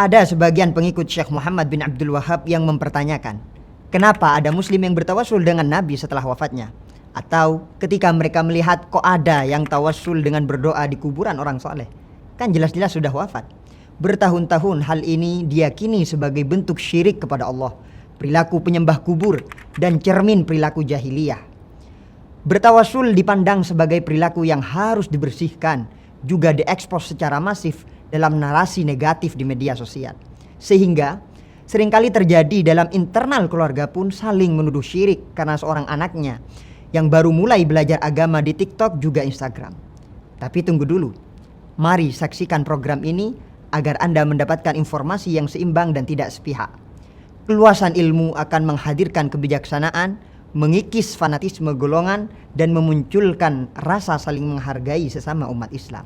Ada sebagian pengikut Syekh Muhammad bin Abdul Wahhab yang mempertanyakan, kenapa ada muslim yang bertawassul dengan Nabi setelah wafatnya? Atau ketika mereka melihat kok ada yang tawassul dengan berdoa di kuburan orang soleh? Kan jelas-jelas sudah wafat. Bertahun-tahun hal ini diyakini sebagai bentuk syirik kepada Allah, perilaku penyembah kubur, dan cermin perilaku jahiliyah. Bertawassul dipandang sebagai perilaku yang harus dibersihkan, juga diekspos secara masif dalam narasi negatif di media sosial. Sehingga seringkali terjadi dalam internal keluarga pun saling menuduh syirik karena seorang anaknya yang baru mulai belajar agama di TikTok juga Instagram. Tapi tunggu dulu. Mari saksikan program ini agar Anda mendapatkan informasi yang seimbang dan tidak sepihak. Keluasan ilmu akan menghadirkan kebijaksanaan, mengikis fanatisme golongan, dan memunculkan rasa saling menghargai sesama umat Islam.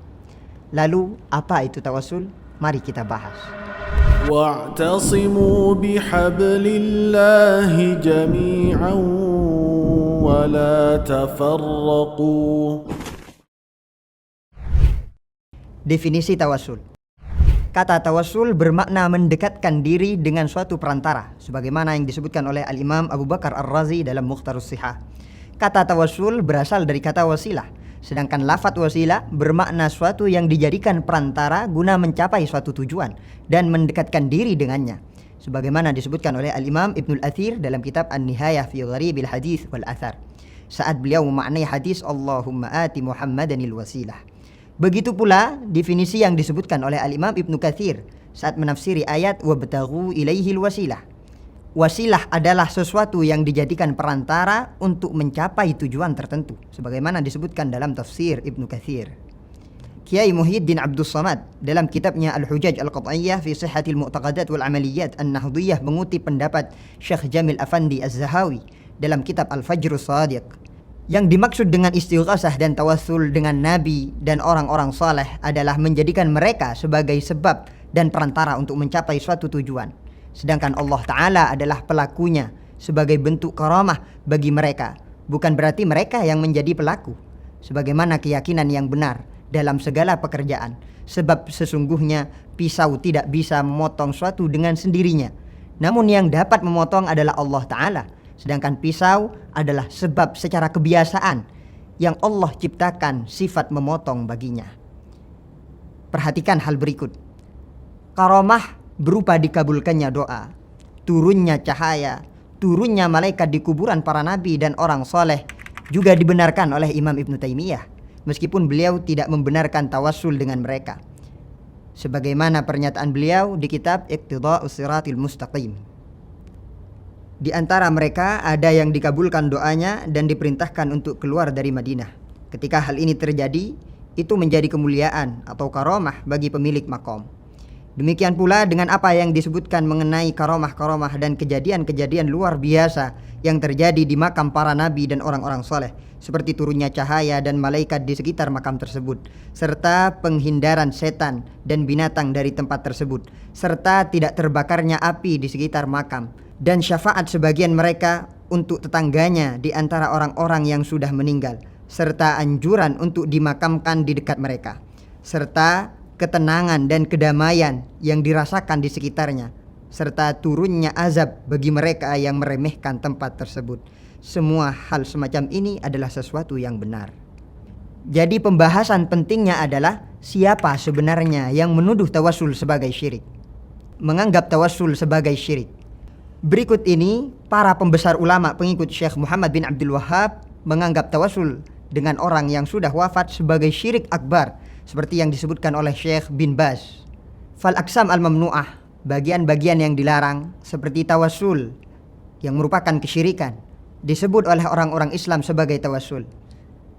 Lalu apa itu tawassul? Mari kita bahas. Wa'tasimu bihablillahi jami'an wa la tafarraqu. Definisi tawassul. Kata tawassul bermakna mendekatkan diri dengan suatu perantara, sebagaimana yang disebutkan oleh Al-Imam Abu Bakar Ar-Razi dalam Mukhtarus Shihah. Kata tawassul berasal dari kata wasilah, sedangkan lafadz wasilah bermakna suatu yang dijadikan perantara guna mencapai suatu tujuan dan mendekatkan diri dengannya, sebagaimana disebutkan oleh Al-Imam Ibnul Athir dalam kitab An-Nihayah fi Gharibil Hadits wal Athar, saat beliau memaknai hadis Allahumma ati Muhammadanil wasilah. Begitu pula definisi yang disebutkan oleh Al-Imam Ibnu Katsir saat menafsiri ayat wabtaghu ilaihil wasilah. Wasilah adalah sesuatu yang dijadikan perantara untuk mencapai tujuan tertentu, sebagaimana disebutkan dalam tafsir Ibnu Katsir. Kiai Muhyiddin Abdus Samad dalam kitabnya Al-Hujaj Al-Qat'iyyah fi Sihhatil Mu'taqadat wal Amaliyat An-Nahdhiyah mengutip pendapat Syekh Jamil Afandi Az-Zahawi dalam kitab Al-Fajrus Shadiq. Yang dimaksud dengan istighasah dan tawassul dengan Nabi dan orang-orang saleh adalah menjadikan mereka sebagai sebab dan perantara untuk mencapai suatu tujuan. Sedangkan Allah Ta'ala adalah pelakunya sebagai bentuk karamah bagi mereka. Bukan berarti mereka yang menjadi pelaku. Sebagaimana keyakinan yang benar dalam segala pekerjaan. Sebab sesungguhnya pisau tidak bisa memotong suatu dengan sendirinya. Namun yang dapat memotong adalah Allah Ta'ala. Sedangkan pisau adalah sebab secara kebiasaan yang Allah ciptakan sifat memotong baginya. Perhatikan hal berikut. Karamah berupa dikabulkannya doa, turunnya cahaya, turunnya malaikat di kuburan para nabi dan orang soleh juga dibenarkan oleh Imam Ibn Taimiyah, meskipun beliau tidak membenarkan tawassul dengan mereka. Sebagaimana pernyataan beliau di kitab Iqtida'us Shiratil Mustaqim. Di antara mereka ada yang dikabulkan doanya dan diperintahkan untuk keluar dari Madinah. Ketika hal ini terjadi, itu menjadi kemuliaan atau karamah bagi pemilik makom. Demikian pula dengan apa yang disebutkan mengenai karamah-karamah dan kejadian-kejadian luar biasa yang terjadi di makam para nabi dan orang-orang soleh, seperti turunnya cahaya dan malaikat di sekitar makam tersebut, serta penghindaran setan dan binatang dari tempat tersebut, serta tidak terbakarnya api di sekitar makam, dan syafaat sebagian mereka untuk tetangganya di antara orang-orang yang sudah meninggal, serta anjuran untuk dimakamkan di dekat mereka, serta ketenangan dan kedamaian yang dirasakan di sekitarnya, serta turunnya azab bagi mereka yang meremehkan tempat tersebut. Semua hal semacam ini adalah sesuatu yang benar. Jadi pembahasan pentingnya adalah siapa sebenarnya yang menuduh tawassul sebagai syirik, menganggap tawassul sebagai syirik. Berikut ini para pembesar ulama pengikut Syekh Muhammad bin Abdul Wahhab menganggap tawassul dengan orang yang sudah wafat sebagai syirik akbar, seperti yang disebutkan oleh Syekh bin Baz. Fal aqsam al-mamnu'ah, bagian-bagian yang dilarang seperti tawassul yang merupakan kesyirikan, disebut oleh orang-orang Islam sebagai tawassul.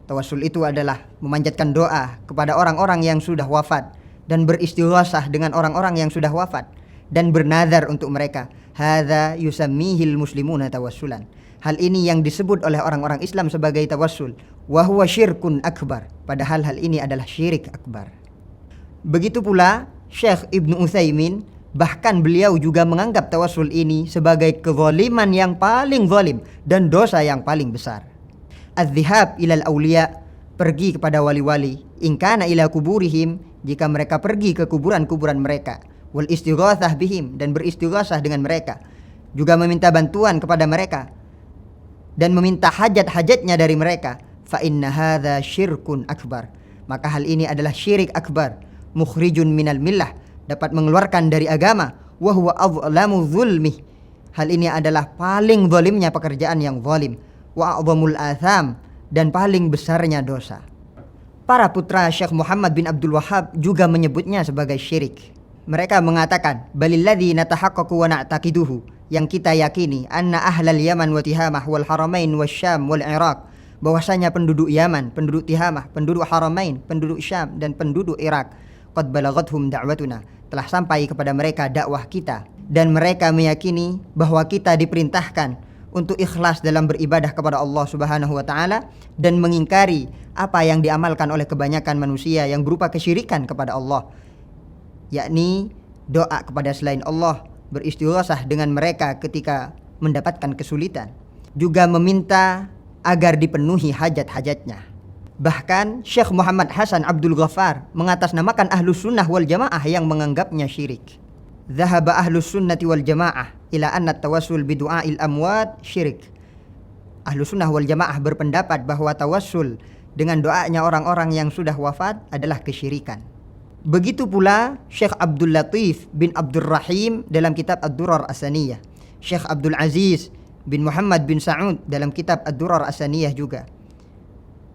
Tawassul itu adalah memanjatkan doa kepada orang-orang yang sudah wafat dan beristighasah dengan orang-orang yang sudah wafat dan bernazar untuk mereka. Hadza yusammihil muslimuna tawassulan. Hal ini yang disebut oleh orang-orang Islam sebagai tawassul, wa huwa syirkun akbar. Padahal hal ini adalah syirik akbar. Begitu pula Syekh Ibnu Utsaimin, bahkan beliau juga menganggap tawassul ini sebagai kezaliman yang paling zalim dan dosa yang paling besar. Az-zihab ilal awliya, pergi kepada wali-wali, in kana ila kuburihim, jika mereka pergi ke kuburan-kuburan mereka, wal istighatsah bihim, dan beristighatsah dengan mereka, juga meminta bantuan kepada mereka dan meminta hajat-hajatnya dari mereka, fa inna hadza syirkun akbar, maka hal ini adalah syirik akbar, mukhrijun minal millah, dapat mengeluarkan dari agama, wa huwa azlamu zulmi, hal ini adalah paling zalimnya pekerjaan yang zalim, wa a'zamul atham, dan paling besarnya dosa. Para putra Syekh Muhammad bin Abdul Wahhab juga menyebutnya sebagai syirik. Mereka mengatakan, balilladzi natahaqqaqu wa na'taqiduhu, yang kita yakini, anna ahlal Yaman wa Tihamah wal Haramain wasyam wal Iraq, bahwasanya penduduk Yaman, penduduk Tihamah, penduduk Haramain, penduduk Syam, dan penduduk Irak, qad balagathum da'watuna, telah sampai kepada mereka dakwah kita, dan mereka meyakini bahwa kita diperintahkan untuk ikhlas dalam beribadah kepada Allah Subhanahu wa taala dan mengingkari apa yang diamalkan oleh kebanyakan manusia yang berupa kesyirikan kepada Allah, yakni doa kepada selain Allah, beristighatsah dengan mereka ketika mendapatkan kesulitan, juga meminta agar dipenuhi hajat-hajatnya. Bahkan Syekh Muhammad Hasan Abdul Ghaffar mengatasnamakan Ahlus Sunnah wal Jamaah yang menganggapnya syirik. Dhahaba Ahlus Sunnati wal Jamaah ila anna tawassul bidu'ail amwat syirik. Ahlus Sunnah wal Jamaah berpendapat bahwa tawassul dengan doanya orang-orang yang sudah wafat adalah kesyirikan. Begitu pula Syekh Abdul Latif bin Abdul Rahim dalam kitab Ad-Durar As-Saniyah, Syekh Abdul Aziz bin Muhammad bin Sa'ud dalam kitab Ad-Durar As-Saniyah juga.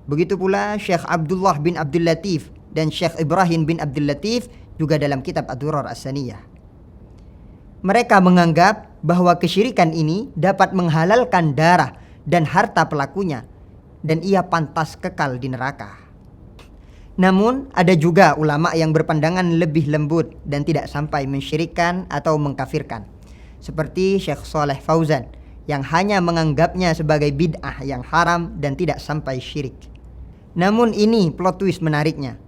Begitu pula Syekh Abdullah bin Abdul Latif dan Syekh Ibrahim bin Abdul Latif juga dalam kitab Ad-Durar As-Saniyah. Mereka menganggap bahwa kesyirikan ini dapat menghalalkan darah dan harta pelakunya, dan ia pantas kekal di neraka. Namun ada juga ulama yang berpandangan lebih lembut dan tidak sampai mensyirikkan atau mengkafirkan, seperti Syekh Saleh Fauzan yang hanya menganggapnya sebagai bid'ah yang haram dan tidak sampai syirik. Namun ini plot twist menariknya,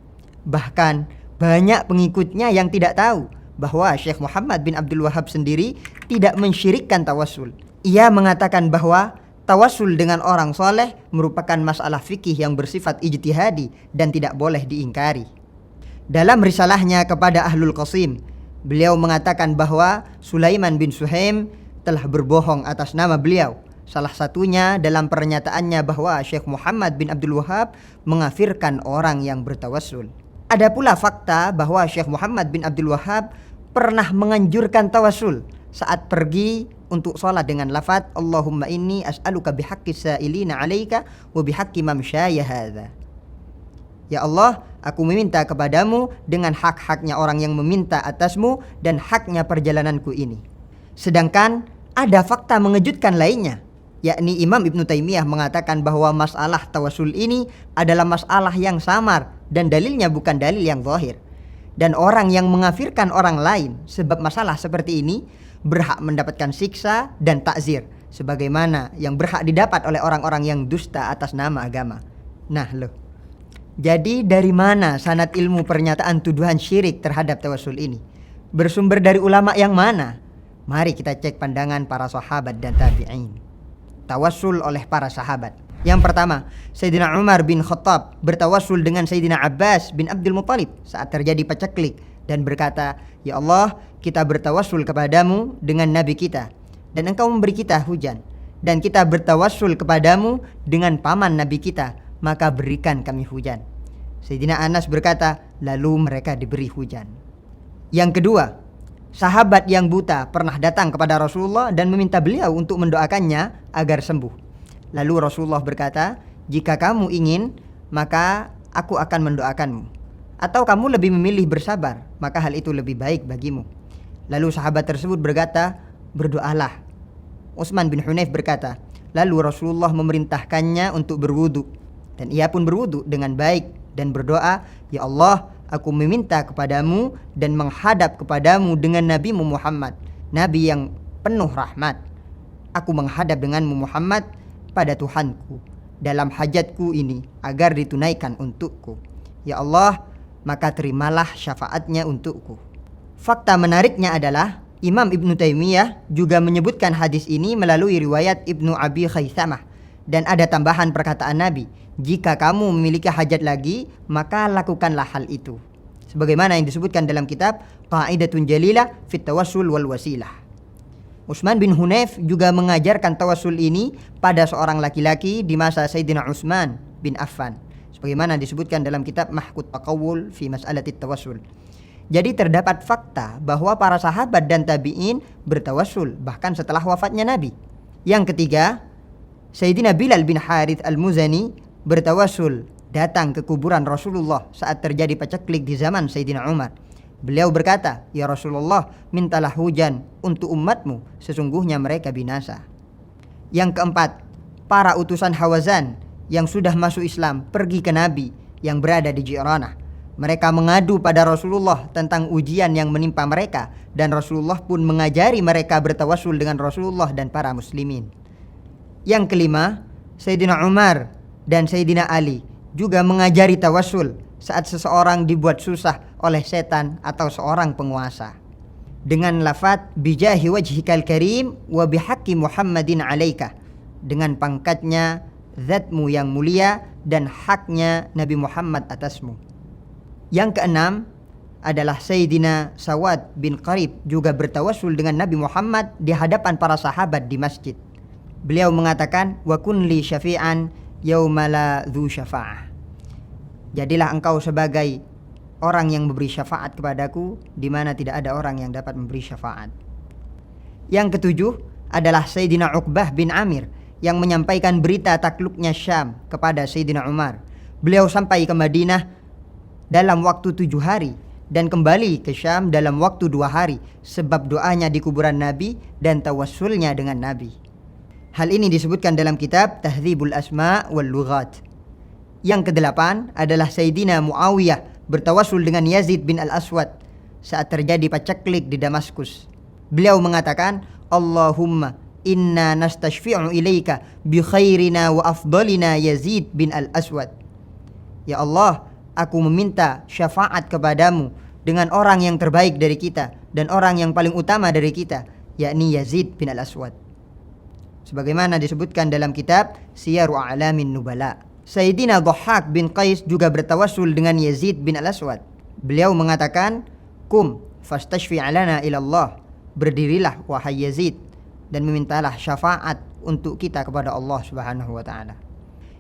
bahkan banyak pengikutnya yang tidak tahu bahwa Syekh Muhammad bin Abdul Wahhab sendiri tidak mensyirikkan tawassul. Ia mengatakan bahwa tawassul dengan orang soleh merupakan masalah fikih yang bersifat ijtihadi dan tidak boleh diingkari. Dalam risalahnya kepada Ahlul Qasim, beliau mengatakan bahwa Sulaiman bin Suhaim telah berbohong atas nama beliau. Salah satunya dalam pernyataannya bahwa Syekh Muhammad bin Abdul Wahhab mengafirkan orang yang bertawassul. Ada pula fakta bahwa Syekh Muhammad bin Abdul Wahhab pernah menganjurkan tawassul saat pergi untuk sholat dengan lafaz Allahumma inni as'aluka bihaqqis sa'ilina 'alaika wa bihaqqi mamsyaya hadza. Ya Allah, aku meminta kepadamu dengan hak-haknya orang yang meminta atasmu dan haknya perjalananku ini. Sedangkan ada fakta mengejutkan lainnya, yakni Imam Ibnu Taimiyah mengatakan bahwa masalah tawassul ini adalah masalah yang samar dan dalilnya bukan dalil yang zahir. Dan orang yang mengafirkan orang lain sebab masalah seperti ini berhak mendapatkan siksa dan takzir sebagaimana yang berhak didapat oleh orang-orang yang dusta atas nama agama. Nah loh, jadi dari mana sanad ilmu pernyataan tuduhan syirik terhadap tawassul ini? Bersumber dari ulama yang mana? Mari kita cek pandangan para sahabat dan tabi'in. Tawassul oleh para sahabat. Yang pertama, Sayyidina Umar bin Khattab bertawassul dengan Sayyidina Abbas bin Abdul Muttalib saat terjadi paceklik dan berkata, "Ya Allah, kita bertawassul kepadamu dengan Nabi kita dan engkau memberi kita hujan, dan kita bertawassul kepadamu dengan paman Nabi kita, maka berikan kami hujan." Sayyidina Anas berkata, lalu mereka diberi hujan. Yang kedua, sahabat yang buta pernah datang kepada Rasulullah dan meminta beliau untuk mendoakannya agar sembuh. Lalu Rasulullah berkata, "Jika kamu ingin, maka aku akan mendoakanmu. Atau kamu lebih memilih bersabar, maka hal itu lebih baik bagimu." Lalu sahabat tersebut berkata, "Berdoalah." Utsman bin Hunayf berkata, lalu Rasulullah memerintahkannya untuk berwudu, dan ia pun berwudu dengan baik dan berdoa, "Ya Allah, aku meminta kepadamu dan menghadap kepadamu dengan Nabi Muhammad, Nabi yang penuh rahmat. Aku menghadap denganmu Muhammad pada Tuhanku dalam hajatku ini agar ditunaikan untukku. Ya Allah, maka terimalah syafaatnya untukku." Fakta menariknya adalah Imam Ibnu Taimiyah juga menyebutkan hadis ini melalui riwayat Ibnu Abi Khaisamah, dan ada tambahan perkataan Nabi, "Jika kamu memiliki hajat lagi, maka lakukanlah hal itu." sebagaimana yang disebutkan dalam kitab Qaidatun Jalilah fit Tawassul wal Wasilah. Utsman bin Hunayf juga mengajarkan tawassul ini pada seorang laki-laki di masa Sayyidina Utsman bin Affan, sebagaimana disebutkan dalam kitab Mahkut Taqawul fi Mas'alatit Tawassul. Jadi terdapat fakta bahwa para sahabat dan tabi'in bertawassul bahkan setelah wafatnya Nabi. Yang ketiga, Sayyidina Bilal bin Harith al-Muzani bertawassul datang ke kuburan Rasulullah saat terjadi paceklik di zaman Sayyidina Umar. Beliau berkata, "Ya Rasulullah, mintalah hujan untuk umatmu, sesungguhnya mereka binasa." Yang keempat, para utusan Hawazan yang sudah masuk Islam pergi ke Nabi yang berada di Ji'ranah. Mereka mengadu pada Rasulullah tentang ujian yang menimpa mereka, dan Rasulullah pun mengajari mereka bertawassul dengan Rasulullah dan para muslimin. Yang kelima, Sayyidina Umar dan Sayyidina Ali juga mengajari tawassul saat seseorang dibuat susah oleh setan atau seorang penguasa. Dengan lafaz bijahi wajhikal karim wa bihaqqi Muhammadin alaika, dengan pangkatnya zatmu yang mulia dan haknya Nabi Muhammad atasmu. Yang keenam adalah Sayyidina Sawad bin Qarib juga bertawassul dengan Nabi Muhammad di hadapan para sahabat di masjid. Beliau mengatakan, wa kun li syafi'an yauma la dzu syafa'ah. Jadilah engkau sebagai orang yang memberi syafaat kepadaku di mana tidak ada orang yang dapat memberi syafaat. Yang ketujuh adalah Sayyidina Uqbah bin Amir yang menyampaikan berita takluknya Syam kepada Sayyidina Umar. Beliau sampai ke Madinah dalam waktu 7 hari dan kembali ke Syam dalam waktu 2 hari sebab doanya di kuburan Nabi dan tawassulnya dengan Nabi. Hal ini disebutkan dalam kitab Tahdzibul Asma' wal Lughat. Yang kedelapan adalah Sayyidina Muawiyah bertawassul dengan Yazid bin Al-Aswad saat terjadi paceklik di Damaskus. Beliau mengatakan, Allahumma inna nastashfi'u ilaika bi khairina wa afdalina Yazid bin Al-Aswad. Ya Allah, aku meminta syafaat kepadamu dengan orang yang terbaik dari kita dan orang yang paling utama dari kita, yakni Yazid bin Al-Aswad. Sebagaimana disebutkan dalam kitab Siyaru A'lamin Nubala. Sayyidina Dhahhak bin Qais juga bertawassul dengan Yazid bin Al-Aswad. Beliau mengatakan, "Kum fastashfi' alana ila Allah." Berdirilah wahai Yazid dan memintalah syafaat untuk kita kepada Allah Subhanahu wa taala.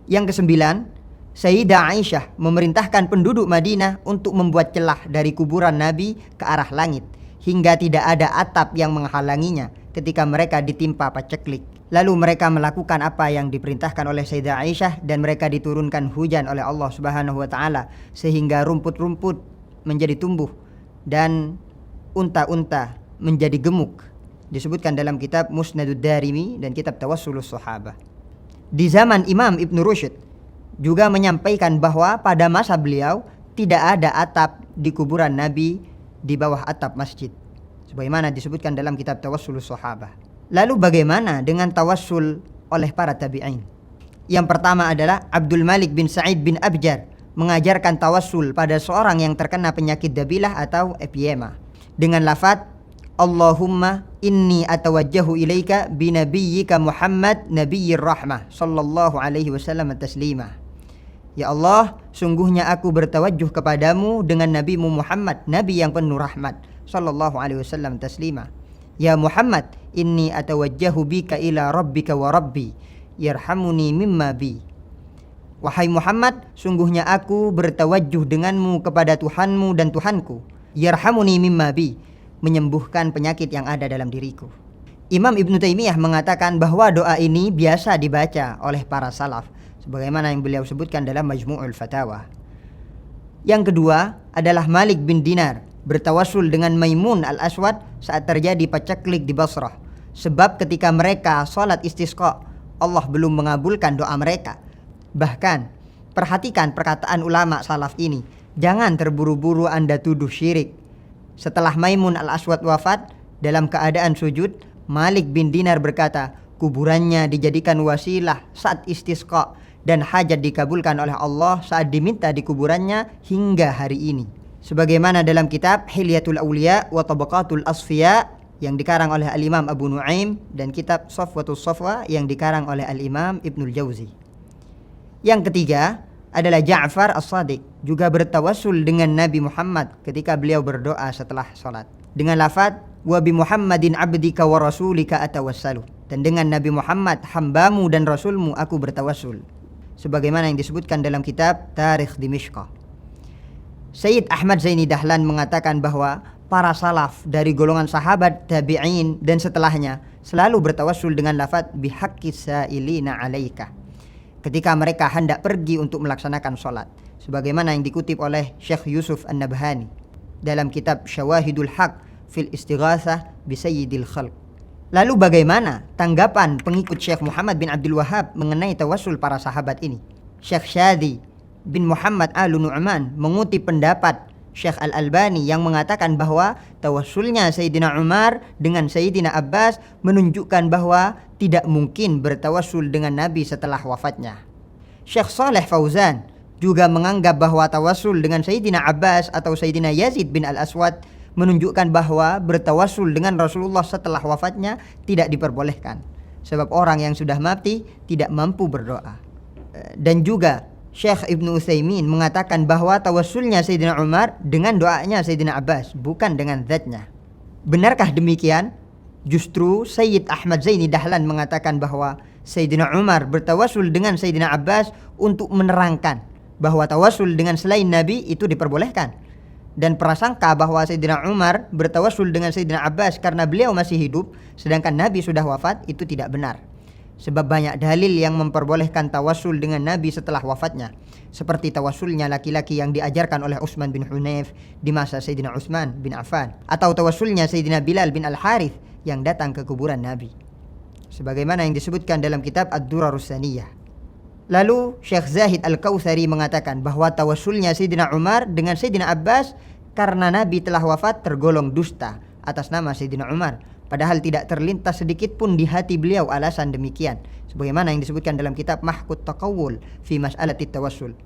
Yang kesembilan, Sayyidah Aisyah memerintahkan penduduk Madinah untuk membuat celah dari kuburan Nabi ke arah langit hingga tidak ada atap yang menghalanginya ketika mereka ditimpa paceklik. Lalu mereka melakukan apa yang diperintahkan oleh Sayyidah Aisyah dan mereka diturunkan hujan oleh Allah Subhanahu wa taala sehingga rumput-rumput menjadi tumbuh dan unta-unta menjadi gemuk. Disebutkan dalam kitab Musnadud Darimi dan kitab Tawassulus Sahabah. Di zaman Imam Ibn Rushd juga menyampaikan bahwa pada masa beliau tidak ada atap di kuburan Nabi di bawah atap masjid, sebagaimana disebutkan dalam kitab Tawassulus Sahabah. Lalu bagaimana dengan tawassul oleh para tabi'in? Yang pertama adalah Abdul Malik bin Sa'id bin Abjar mengajarkan tawassul pada seorang yang terkena penyakit dabilah atau epiema dengan lafaz Allahumma inni atawajjahu ilaika bi nabiyyika Muhammad nabiyyir rahmah sallallahu alaihi wasallam taslima. Ya Allah, sungguhnya aku bertawajjuh kepadamu dengan nabimu Muhammad, nabi yang penuh rahmat sallallahu alaihi wasallam taslima. Ya Muhammad, inni atawajjahu bika ila rabbika wa rabbi yarhamuni mimma bi. Wahai Muhammad, sungguhnya aku bertawajjuh denganmu kepada Tuhanmu dan Tuhanku, yarhamuni mimma bi, menyembuhkan penyakit yang ada dalam diriku. Imam Ibn Taimiyah mengatakan bahwa doa ini biasa dibaca oleh para salaf sebagaimana yang beliau sebutkan dalam Majmu'ul Fatawa. Yang kedua adalah Malik bin Dinar bertawassul dengan Maimun Al-Aswad saat terjadi paceklik di Basrah, sebab ketika mereka salat istisqa Allah belum mengabulkan doa mereka. Bahkan perhatikan perkataan ulama salaf ini, jangan terburu-buru Anda tuduh syirik. Setelah Maimun Al-Aswad wafat dalam keadaan sujud, Malik bin Dinar berkata, kuburannya dijadikan wasilah saat istisqa dan hajat dikabulkan oleh Allah saat diminta di kuburannya hingga hari ini. Sebagaimana dalam kitab Hilyatul Awliya wa Tabaqatul Asfiya yang dikarang oleh Al-Imam Abu Nuaim dan kitab Safwatus Safwa yang dikarang oleh Al-Imam Ibnul Jauzi. Yang ketiga adalah Ja'far As-Shadiq, juga bertawassul dengan Nabi Muhammad ketika beliau berdoa setelah sholat dengan lafaz wa bi Muhammadin abdika wa rasulika atawassalu, dan dengan Nabi Muhammad hambamu dan rasulmu aku bertawassul, sebagaimana yang disebutkan dalam kitab Tarikh Dimishq. Sayyid Ahmad Zaini Dahlan mengatakan bahwa para salaf dari golongan sahabat, tabi'in dan setelahnya selalu bertawassul dengan lafaz bihaqqis sa'ilina 'alaika ketika mereka hendak pergi untuk melaksanakan sholat, sebagaimana yang dikutip oleh Syekh Yusuf An-Nabhani dalam kitab Syawahidul Haq fil Istighatsah bi Sayyidil Khalq. Lalu bagaimana tanggapan pengikut Syekh Muhammad bin Abdul Wahhab mengenai tawassul para sahabat ini? Syekh Syadhi bin Muhammad Al-Nu'man mengutip pendapat Syekh Al-Albani yang mengatakan bahwa tawassulnya Sayyidina Umar dengan Sayyidina Abbas menunjukkan bahwa tidak mungkin bertawassul dengan Nabi setelah wafatnya. Syekh Saleh Fauzan juga menganggap bahwa tawassul dengan Sayyidina Abbas atau Sayyidina Yazid bin Al-Aswad menunjukkan bahwa bertawassul dengan Rasulullah setelah wafatnya tidak diperbolehkan, sebab orang yang sudah mati tidak mampu berdoa. Dan juga Syekh Ibnu Utsaimin mengatakan bahwa tawassulnya Sayyidina Umar dengan doanya Sayyidina Abbas, bukan dengan zatnya. Benarkah demikian? Justru Sayyid Ahmad Zaini Dahlan mengatakan bahwa Sayyidina Umar bertawassul dengan Sayyidina Abbas untuk menerangkan bahwa tawassul dengan selain Nabi itu diperbolehkan. Dan prasangka bahwa Sayyidina Umar bertawassul dengan Sayyidina Abbas karena beliau masih hidup sedangkan Nabi sudah wafat itu tidak benar. Sebab banyak dalil yang memperbolehkan tawassul dengan Nabi setelah wafatnya, seperti tawassulnya laki-laki yang diajarkan oleh Utsman bin Hunayf di masa Sayyidina Utsman bin Affan, atau tawassulnya Sayyidina Bilal bin Al-Harith yang datang ke kuburan Nabi, sebagaimana yang disebutkan dalam kitab Ad-Durarus Saniyah. Lalu Syekh Zahid Al-Kautsari mengatakan bahwa tawassulnya Sayyidina Umar dengan Sayyidina Abbas karena Nabi telah wafat tergolong dusta atas nama Sayyidina Umar, padahal tidak terlintas sedikit pun di hati beliau alasan demikian, sebagaimana yang disebutkan dalam kitab Mahkut Taqawul fi Mas'alatit Tawassul.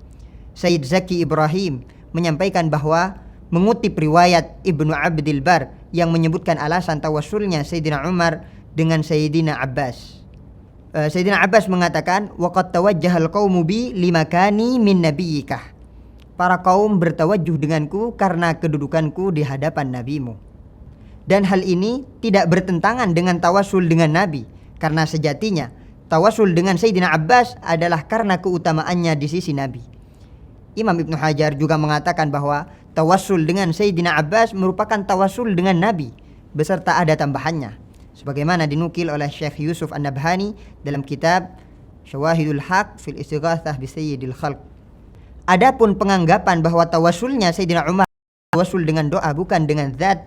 Sayyid Zaki Ibrahim menyampaikan bahwa mengutip riwayat Ibnu Abdil Bar yang menyebutkan alasan tawassulnya Sayyidina Umar dengan Sayyidina Abbas. Sayyidina Abbas mengatakan, waqad tawajjahal qaumu bi limakani min nabiyyikah. Para kaum bertawajjuh denganku karena kedudukanku di hadapan nabimu. Dan hal ini tidak bertentangan dengan tawassul dengan Nabi, karena sejatinya tawassul dengan Sayyidina Abbas adalah karena keutamaannya di sisi Nabi. Imam Ibnu Hajar juga mengatakan bahwa tawassul dengan Sayyidina Abbas merupakan tawassul dengan Nabi beserta ada tambahannya, sebagaimana dinukil oleh Syekh Yusuf An-Nabhani dalam kitab Syawahidul Haq fil Istighatsah bi Sayyidil Khalq. Adapun penganggapan bahwa tawassulnya Sayyidina Umar tawassul dengan doa bukan dengan zat,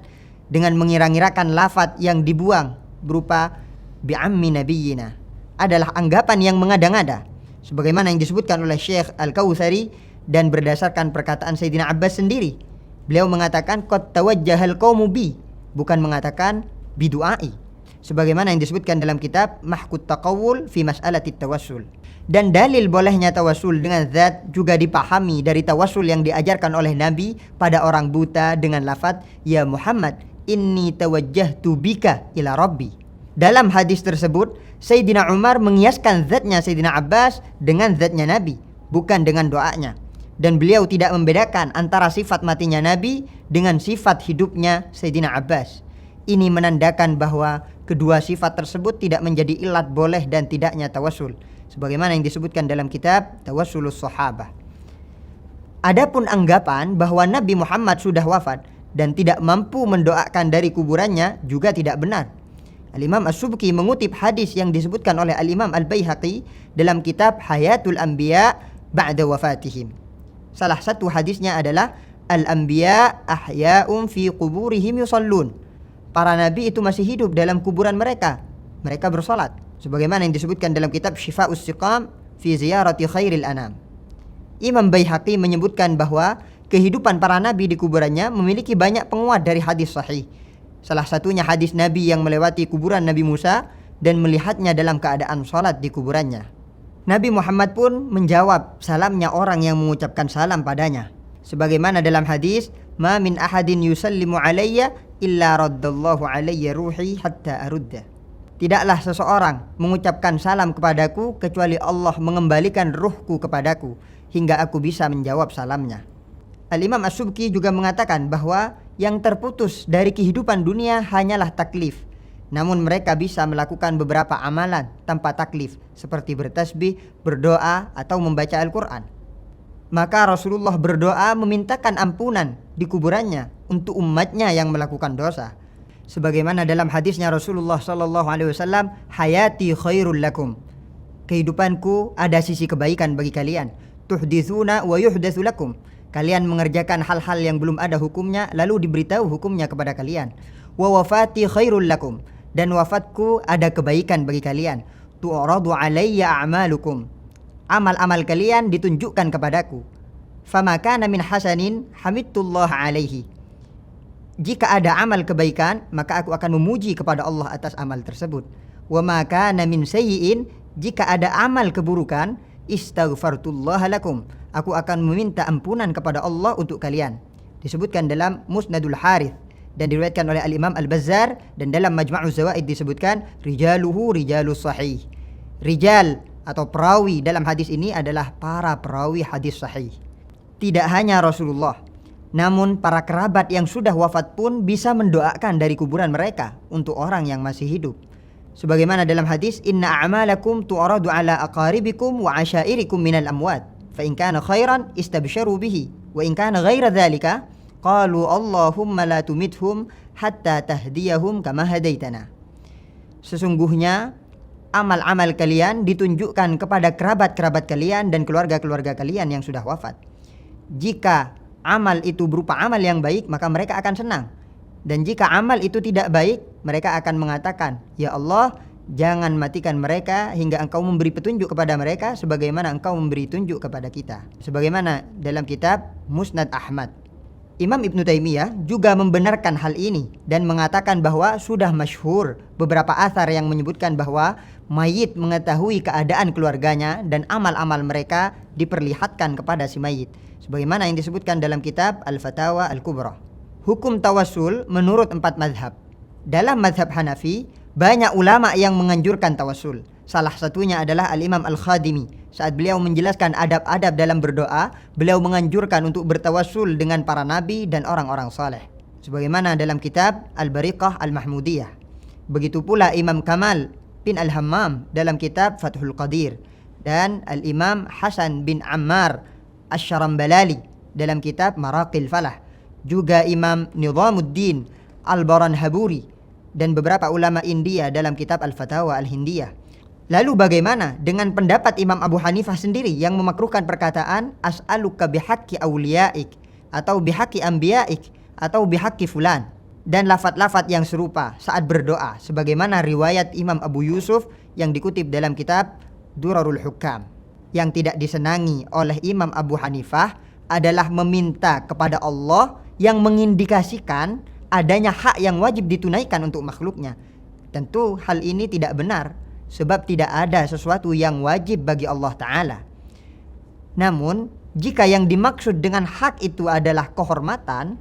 dengan mengira-ngirakan lafaz yang dibuang berupa bi'ammi nabiyyina, adalah anggapan yang mengada-ngada, sebagaimana yang disebutkan oleh Syekh Al-Kautsari dan berdasarkan perkataan Sayyidina Abbas sendiri. Beliau mengatakan qad tawajjahal qaumu bi, bukan mengatakan bidu'ai, sebagaimana yang disebutkan dalam kitab Mahkut Taqawul fi Mas'alatit Tawassul. Dan dalil bolehnya tawassul dengan zat juga dipahami dari tawassul yang diajarkan oleh Nabi pada orang buta dengan lafaz ya Muhammad inni tawajjahtu bika ila rabbi. Dalam hadis tersebut Sayyidina Umar mengiaskan zatnya Sayyidina Abbas dengan zatnya Nabi, bukan dengan doanya. Dan beliau tidak membedakan antara sifat matinya Nabi dengan sifat hidupnya Sayyidina Abbas. Ini menandakan bahwa kedua sifat tersebut tidak menjadi ilat boleh dan tidaknya tawassul, sebagaimana yang disebutkan dalam kitab Tawassulus Sahabah. Adapun anggapan bahwa Nabi Muhammad sudah wafat dan tidak mampu mendoakan dari kuburannya juga tidak benar. Al-Imam As-Subki mengutip hadis yang disebutkan oleh Al-Imam Al-Baihaqi dalam kitab Hayatul Anbiya ba'da wafatihim. Salah satu hadisnya adalah Al-Anbiya ahya'un fi quburihim yusallun. Para nabi itu masih hidup dalam kuburan mereka, mereka bersolat, sebagaimana yang disebutkan dalam kitab Syifa'us Siqam fi Ziyarati Khairil Anam. Imam Baihaqi menyebutkan bahwa kehidupan para nabi di kuburannya memiliki banyak penguat dari hadis sahih. Salah satunya hadis Nabi yang melewati kuburan Nabi Musa dan melihatnya dalam keadaan sholat di kuburannya. Nabi Muhammad pun menjawab salamnya orang yang mengucapkan salam padanya, sebagaimana dalam hadis ma min ahadin yusallimu alayya illa raddallahu alayya ruhi hatta arudda. Tidaklah seseorang mengucapkan salam kepadaku kecuali Allah mengembalikan ruhku kepadaku hingga aku bisa menjawab salamnya. Al-Imam As-Subki juga mengatakan bahwa yang terputus dari kehidupan dunia hanyalah taklif. Namun mereka bisa melakukan beberapa amalan tanpa taklif, seperti bertasbih, berdoa, atau membaca Al-Quran. Maka Rasulullah berdoa memintakan ampunan di kuburannya untuk umatnya yang melakukan dosa. Sebagaimana dalam hadisnya Rasulullah SAW, hayati khairul lakum. Kehidupanku ada sisi kebaikan bagi kalian. Tuhdithuna wa yuhdatsu lakum. Kalian mengerjakan hal-hal yang belum ada hukumnya, lalu diberitahu hukumnya kepada kalian. Wa wafati khairul lakum. Dan wafatku ada kebaikan bagi kalian. Tu'radu alayya a'malukum. Amal-amal kalian ditunjukkan kepadaku. Fama kana min hasanin hamidullah alaihi. Jika ada amal kebaikan, maka aku akan memuji kepada Allah atas amal tersebut. Wa ma kana min sayyi'in, jika ada amal keburukan, istaghfartullah lakum. Aku akan meminta ampunan kepada Allah untuk kalian. Disebutkan dalam Musnadul Harith dan diriwayatkan oleh Al-Imam Al-Bazzar, dan dalam Majma'uz Zawaid disebutkan rijaluhu rijalus sahih. Rijal atau perawi dalam hadis ini adalah para perawi hadis sahih. Tidak hanya Rasulullah, namun para kerabat yang sudah wafat pun bisa mendoakan dari kuburan mereka untuk orang yang masih hidup. Sebagaimana dalam hadis, inna a'malakum tu'radu ala aqaribikum wa asyairikum minal amwat, fa in kana khairan istabsharu bihi, wa in kana ghaira dhalika qalu Allahumma la tumithum hatta tahdiyahum kama hadaitana. Sesungguhnya amal-amal kalian ditunjukkan kepada kerabat-kerabat kalian dan keluarga-keluarga kalian yang sudah wafat. Jika amal itu berupa amal yang baik, maka mereka akan senang. Dan jika amal itu tidak baik, mereka akan mengatakan, ya Allah, jangan matikan mereka hingga engkau memberi petunjuk kepada mereka sebagaimana engkau memberi tunjuk kepada kita. Sebagaimana dalam kitab Musnad Ahmad. Imam Ibn Taimiyah juga membenarkan hal ini dan mengatakan bahwa sudah masyhur beberapa athar yang menyebutkan bahwa mayit mengetahui keadaan keluarganya dan amal-amal mereka diperlihatkan kepada si mayit. Sebagaimana yang disebutkan dalam kitab Al-Fatawa Al-Kubra. Hukum tawassul menurut 4 mazhab. Dalam mazhab Hanafi, banyak ulama yang menganjurkan tawassul. Salah satunya adalah Al-Imam Al-Khadimi. Saat beliau menjelaskan adab-adab dalam berdoa, beliau menganjurkan untuk bertawassul dengan para nabi dan orang-orang saleh. Sebagaimana dalam kitab Al-Bariqah Al-Mahmudiyah. Begitu pula Imam Kamal bin Al-Hammam dalam kitab Fathul Qadir. Dan Al-Imam Hasan bin Ammar Asy-Syarambalali dalam kitab Maraqil Falah. Juga Imam Nizamuddin Al-Baranhaburi dan beberapa ulama India dalam kitab Al-Fatawa Al-Hindiyah. Lalu bagaimana dengan pendapat Imam Abu Hanifah sendiri yang memakruhkan perkataan as'aluka bihaqqi awliyaik atau bihaqqi anbiyaik atau bihaqqi fulan dan lafaz-lafaz yang serupa saat berdoa, sebagaimana riwayat Imam Abu Yusuf yang dikutip dalam kitab Durarul Hukam. Yang tidak disenangi oleh Imam Abu Hanifah adalah meminta kepada Allah yang mengindikasikan adanya hak yang wajib ditunaikan untuk makhluknya. Tentu hal ini tidak benar, sebab tidak ada sesuatu yang wajib bagi Allah Ta'ala. Namun, jika yang dimaksud dengan hak itu adalah kehormatan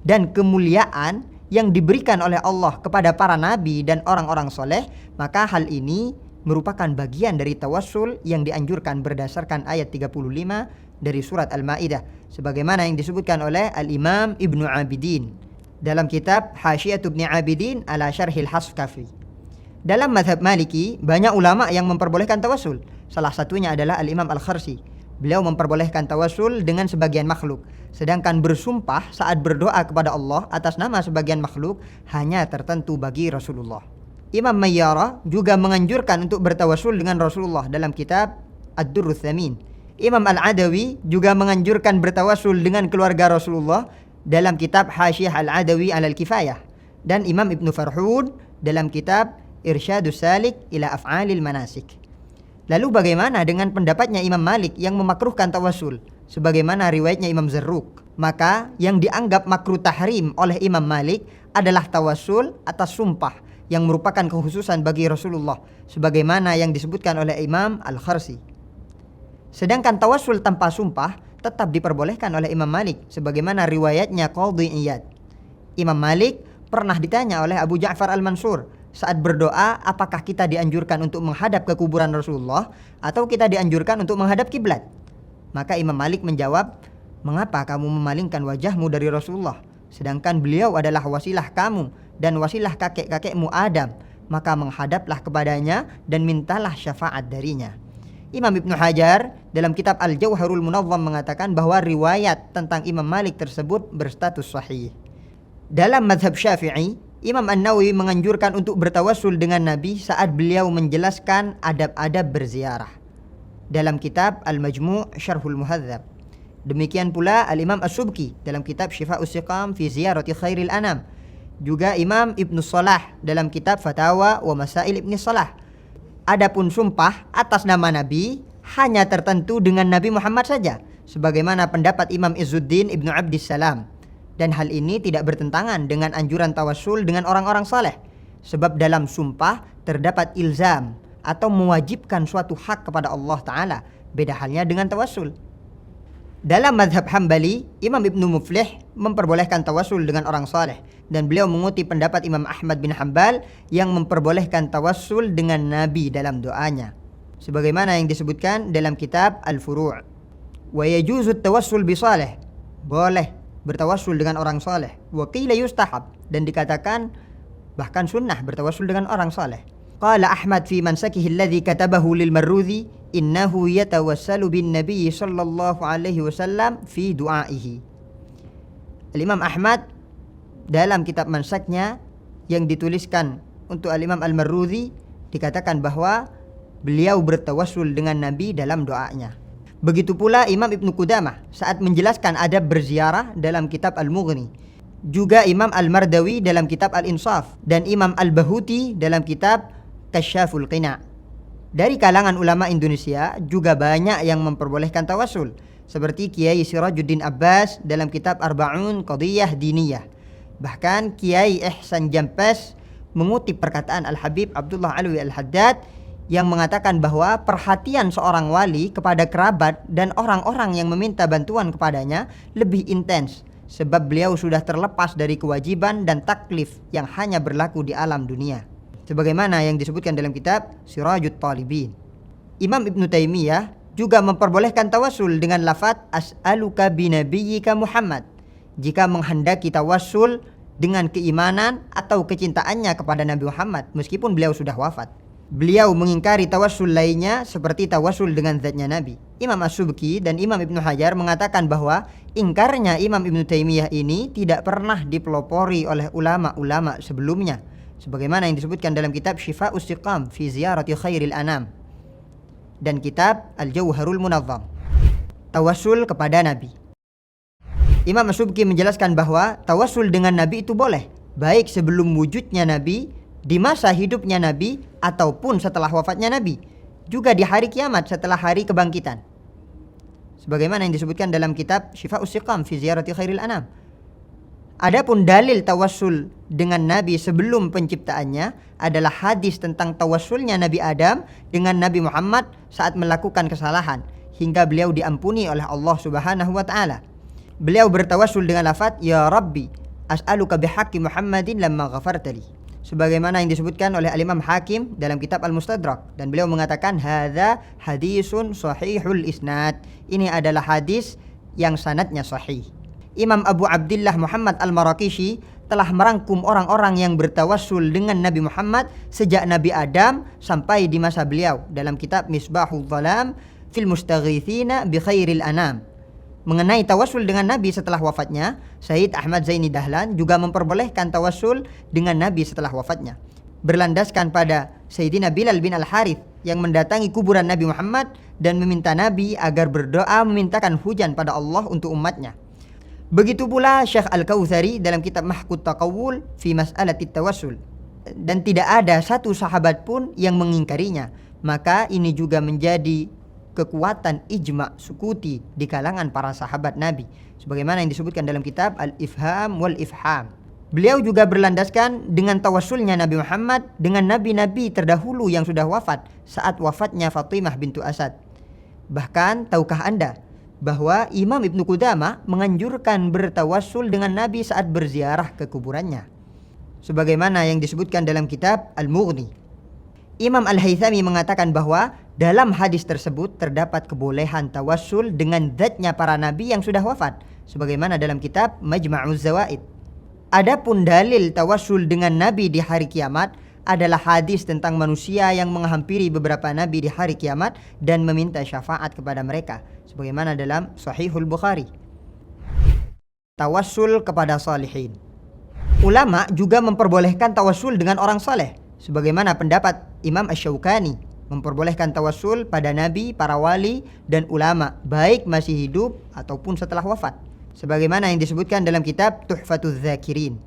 dan kemuliaan yang diberikan oleh Allah kepada para nabi dan orang-orang soleh, maka hal ini merupakan bagian dari tawassul yang dianjurkan berdasarkan ayat 35 dari surat Al-Maidah, sebagaimana yang disebutkan oleh Al-Imam Ibnu Abidin dalam kitab Hasyiyat Ibnu Abidin ala Syarhil Hasqafi. Dalam mazhab Maliki, banyak ulama yang memperbolehkan tawassul. Salah satunya adalah Al-Imam Al-Kharsi. Beliau memperbolehkan tawassul dengan sebagian makhluk, sedangkan bersumpah saat berdoa kepada Allah atas nama sebagian makhluk hanya tertentu bagi Rasulullah. Imam Mayyarah juga menganjurkan untuk bertawassul dengan Rasulullah dalam kitab Ad-Durrus Tsamin. Imam Al-Adawi juga menganjurkan bertawassul dengan keluarga Rasulullah dalam kitab Hasyiyah Al-Adawi Al-Kifayah, dan Imam Ibnu Farhud dalam kitab Irsyadus Salik ila Af'alil Manasik. Lalu bagaimana dengan pendapatnya Imam Malik yang memakruhkan tawassul, sebagaimana riwayatnya Imam Zarruq? Maka yang dianggap makruh tahrim oleh Imam Malik adalah tawassul atas sumpah yang merupakan kekhususan bagi Rasulullah, sebagaimana yang disebutkan oleh Imam Al-Kharsi. Sedangkan tawassul tanpa sumpah tetap diperbolehkan oleh Imam Malik, sebagaimana riwayatnya Qadhi Iyad. Imam Malik pernah ditanya oleh Abu Ja'far Al-Mansur saat berdoa, apakah kita dianjurkan untuk menghadap ke kuburan Rasulullah atau kita dianjurkan untuk menghadap kiblat? Maka Imam Malik menjawab, "Mengapa kamu memalingkan wajahmu dari Rasulullah? Sedangkan beliau adalah wasilah kamu dan wasilah kakek-kakekmu Adam. Maka menghadaplah kepadanya dan mintalah syafaat darinya." Imam Ibnu Hajar dalam kitab Al-Jauharul Munazzam mengatakan bahwa riwayat tentang Imam Malik tersebut berstatus sahih. Dalam mazhab Syafi'i, Imam An-Nawawi menganjurkan untuk bertawassul dengan Nabi saat beliau menjelaskan adab-adab berziarah dalam kitab Al-Majmu' Syarhul Muhadzab. Demikian pula Al-Imam As-Subki dalam kitab Syifa'us Siqam fi Ziyarati Khairil Anam. Juga Imam Ibnu Salah dalam kitab Fatawa wa Masail Ibnu Salah. Adapun sumpah atas nama Nabi hanya tertentu dengan Nabi Muhammad saja, sebagaimana pendapat Imam Izzuddin Ibnu Abdissalam. Dan hal ini tidak bertentangan dengan anjuran tawassul dengan orang-orang saleh, sebab dalam sumpah terdapat ilzam atau mewajibkan suatu hak kepada Allah Ta'ala. Beda halnya dengan tawassul. Dalam mazhab Hambali, Imam Ibnu Muflih memperbolehkan tawassul dengan orang saleh, dan beliau mengutip pendapat Imam Ahmad bin Hanbal yang memperbolehkan tawassul dengan Nabi dalam doanya, sebagaimana yang disebutkan dalam kitab Al-Furu'. Wa yajuzu tawassul bi salih, boleh bertawassul dengan orang saleh. Wa qila yustahab, dan dikatakan bahkan sunnah bertawassul dengan orang saleh. Qala Ahmad fi mansakihi alladhi katabahu lil Marruzi, innahu yatawassalu bin Nabi sallallahu alaihi wasallam fi du'aihi. Al-Imam Ahmad dalam kitab mansaknya yang dituliskan untuk Al-Imam Al-Marruzi dikatakan bahwa beliau bertawassul dengan Nabi dalam doanya. Begitu pula Imam Ibnu Qudamah saat menjelaskan adab berziarah dalam kitab Al-Mughni. Juga Imam Al-Mardawi dalam kitab Al-Insaf, dan Imam Al-Bahuti dalam kitab Kasyaful Qina'. Dari kalangan ulama Indonesia juga banyak yang memperbolehkan tawassul, seperti Kiai Sirajuddin Abbas dalam kitab Arba'un Qadiyah Diniyah. Bahkan Kiai Ihsan Jampes mengutip perkataan Al-Habib Abdullah Alwi Al-Haddad yang mengatakan bahwa perhatian seorang wali kepada kerabat dan orang-orang yang meminta bantuan kepadanya lebih intens, sebab beliau sudah terlepas dari kewajiban dan taklif yang hanya berlaku di alam dunia, sebagaimana yang disebutkan dalam kitab Sirajut Talibin. Imam Ibnu Taimiyah juga memperbolehkan tawassul dengan lafaz as'aluka binabiyyika Muhammad jika menghendaki tawassul dengan keimanan atau kecintaannya kepada Nabi Muhammad meskipun beliau sudah wafat. Beliau mengingkari tawassul lainnya seperti tawassul dengan zatnya Nabi. Imam As-Subki dan Imam Ibnu Hajar mengatakan bahwa ingkarnya Imam Ibnu Taimiyah ini tidak pernah dipelopori oleh ulama-ulama sebelumnya, sebagaimana yang disebutkan dalam kitab Syifa'us Siqam fi Ziyarati Khairil Anam dan kitab Al-Jauharul Munazzam. Tawassul kepada Nabi. Imam As-Subki menjelaskan bahwa tawassul dengan Nabi itu boleh, baik sebelum wujudnya Nabi, di masa hidupnya Nabi, ataupun setelah wafatnya Nabi, juga di hari kiamat setelah hari kebangkitan, sebagaimana yang disebutkan dalam kitab Syifa'us Siqam fi Ziyarati Khairil Anam. Adapun dalil tawassul dengan Nabi sebelum penciptaannya adalah hadis tentang tawassulnya Nabi Adam dengan Nabi Muhammad saat melakukan kesalahan hingga beliau diampuni oleh Allah Subhanahu wa taala. Beliau bertawassul dengan lafaz ya Rabbi as'aluka bihaqqi Muhammadin lamma ghafartali, sebagaimana yang disebutkan oleh Al-Imam Hakim dalam kitab Al-Mustadrak, dan beliau mengatakan hadza hadisun sahihul isnad, ini adalah hadis yang sanadnya sahih. Imam Abu Abdillah Muhammad Al-Maraqishi telah merangkum orang-orang yang bertawassul dengan Nabi Muhammad sejak Nabi Adam sampai di masa beliau dalam kitab Misbahul Dhalam fil Mustaghithina bi Khairil Anam. Mengenai tawassul dengan Nabi setelah wafatnya, Sayyid Ahmad Zaini Dahlan juga memperbolehkan tawassul dengan Nabi setelah wafatnya, berlandaskan pada Sayyidina Bilal bin Al-Harith yang mendatangi kuburan Nabi Muhammad dan meminta Nabi agar berdoa memintakan hujan pada Allah untuk umatnya. Begitu pula Syekh Al-Kautsari dalam kitab Mahqut Taqawul fi Mas'alatit Tawassul, dan tidak ada satu sahabat pun yang mengingkarinya. Maka ini juga menjadi kekuatan ijma' sukuti di kalangan para sahabat Nabi, sebagaimana yang disebutkan dalam kitab Al-Ifham wal Ifham. Beliau juga berlandaskan dengan tawassulnya Nabi Muhammad dengan nabi-nabi terdahulu yang sudah wafat saat wafatnya Fatimah bintu Asad. Bahkan tahukah Anda bahwa Imam Ibnu Qudamah menganjurkan bertawassul dengan Nabi saat berziarah ke kuburannya, sebagaimana yang disebutkan dalam kitab Al-Mughni. Imam Al-Haythami mengatakan bahwa Dalam hadis tersebut terdapat kebolehan tawassul dengan zatnya para nabi yang sudah wafat, sebagaimana dalam kitab Majma'uz Zawaid. Adapun dalil tawassul dengan nabi di hari kiamat adalah hadis tentang manusia yang menghampiri beberapa nabi di hari kiamat dan meminta syafaat kepada mereka, sebagaimana dalam Sahihul Bukhari. Tawassul kepada salihin. Ulama juga memperbolehkan tawassul dengan orang saleh, sebagaimana pendapat Imam Asy-Syaukani memperbolehkan tawassul pada nabi, para wali dan ulama baik masih hidup ataupun setelah wafat, sebagaimana yang disebutkan dalam kitab Tuhfatuz Dzakirin,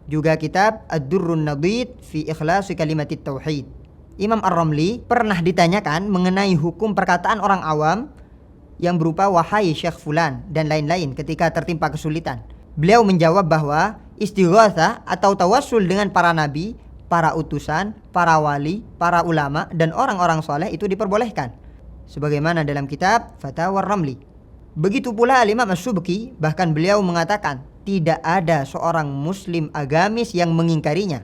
juga kitab Ad-Durrun Nadid fi Ikhlasi Kalimatit Tauhid. Imam Ar-Ramli pernah ditanyakan mengenai hukum perkataan orang awam yang berupa wahai Syekh Fulan dan lain-lain ketika tertimpa kesulitan. Beliau menjawab bahwa istighatsah atau tawassul dengan para nabi, para utusan, para wali, para ulama dan orang-orang soleh itu diperbolehkan, sebagaimana dalam kitab Fatawa Ar-Ramli. Begitu pula Al-Imam Asy-Syubki, bahkan beliau mengatakan tidak ada seorang muslim agamis yang mengingkarinya.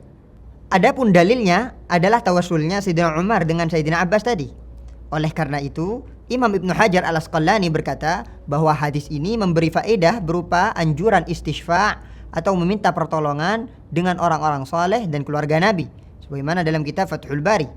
Adapun dalilnya adalah tawassulnya Sayyidina Umar dengan Sayyidina Abbas tadi. Oleh karena itu, Imam Ibnu Hajar Al-Asqalani berkata bahwa hadis ini memberi faedah berupa anjuran istisyfa' atau meminta pertolongan dengan orang-orang saleh dan keluarga Nabi, sebagaimana dalam kitab Fathul Bari.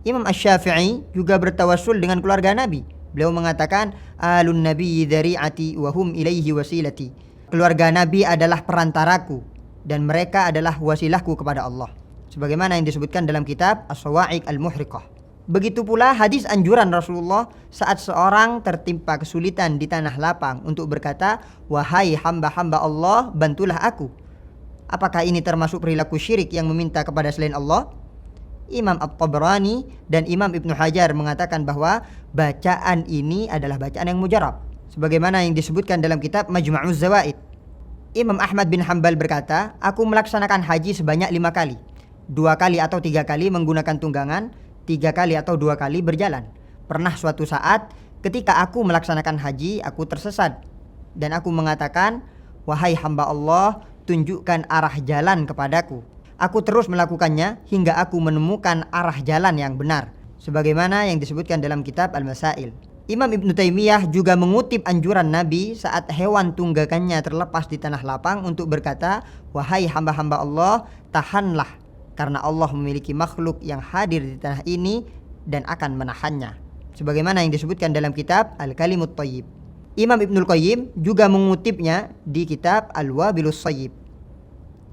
Imam Asy-Syafi'i juga bertawassul dengan keluarga Nabi. Beliau mengatakan alun nabiyyi dzari'ati wa hum ilaihi wasilati. Keluarga Nabi adalah perantaraku dan mereka adalah wasilahku kepada Allah, sebagaimana yang disebutkan dalam kitab As-Sawa'iq Al-Muhriqah. Begitu pula hadis anjuran Rasulullah saat seorang tertimpa kesulitan di tanah lapang untuk berkata, wahai hamba-hamba Allah, bantulah aku. Apakah ini termasuk perilaku syirik yang meminta kepada selain Allah? Imam At-Tabrani dan Imam Ibnu Hajar mengatakan bahwa bacaan ini adalah bacaan yang mujarab, sebagaimana yang disebutkan dalam kitab Majma'uz Zawaid. Imam Ahmad bin Hanbal berkata, aku melaksanakan haji sebanyak 5 kali, 2 kali atau 3 kali menggunakan tunggangan, 3 kali atau 2 kali berjalan. Pernah suatu saat ketika aku melaksanakan haji, aku tersesat dan aku mengatakan, wahai hamba Allah, tunjukkan arah jalan kepadaku. Aku terus melakukannya hingga aku menemukan arah jalan yang benar, sebagaimana yang disebutkan dalam kitab Al-Masail. Imam Ibnu Taimiyah juga mengutip anjuran Nabi saat hewan tunggakannya terlepas di tanah lapang untuk berkata, wahai hamba-hamba Allah, tahanlah, karena Allah memiliki makhluk yang hadir di tanah ini dan akan menahannya, sebagaimana yang disebutkan dalam kitab Al-Kalimut Thayyib. Imam Ibnul Qayyim juga mengutipnya di kitab Al-Wabilus Shayyib.